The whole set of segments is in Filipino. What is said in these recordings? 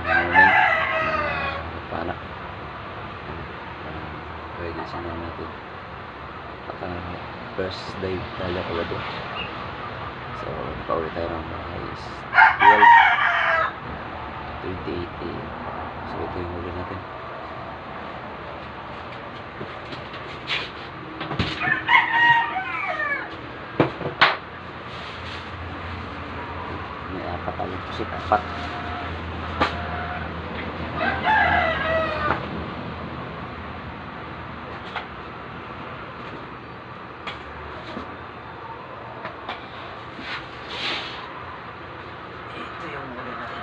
morning. Pana. Ready sana natin. First dive tayo kagad. So, pauwi tayo ng bahay is 12:20. So, ito yung huli natin. May apat tayo pusit, apat. Ito yung huli natin.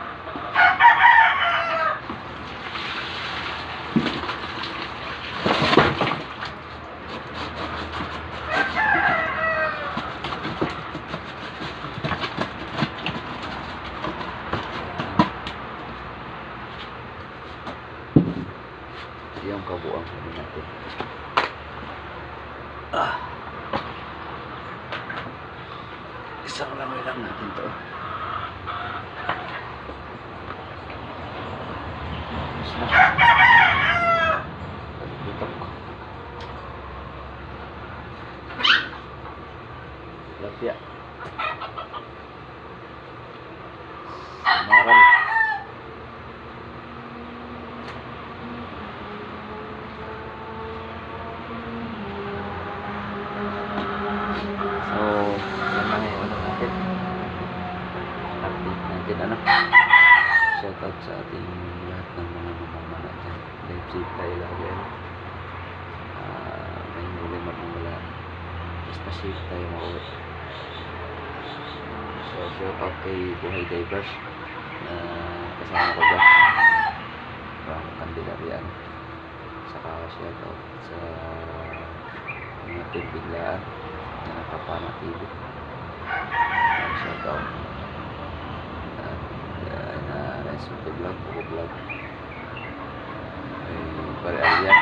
Yung kabuang huli natin. Isang langoy lang natin to. Pagbutok ko. Lapya. Maral. So, yan lang yung ano natin. Update natin ano. Shoutout sa ating lahat ng mga mamamana dyan. Live safe tayo lagi ano. May huli magmula. Basta safe tayo mauwi. So, shoutout kay Buhay Divers na kasama ko dyan. From Candelaria. Saka shoutout sa mga biglaan na Nakapana TV. Shoutout. Super vlog, Buko vlog. Pare Alian.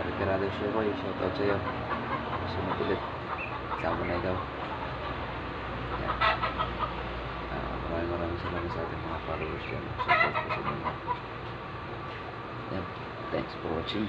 Retirado siya ko. Shoutout sa'yo. Sunod ulit. Sama na ikaw. Maraming salamat sa ating mga followers dyan. Shoutout po sa inyo. Thanks for watching.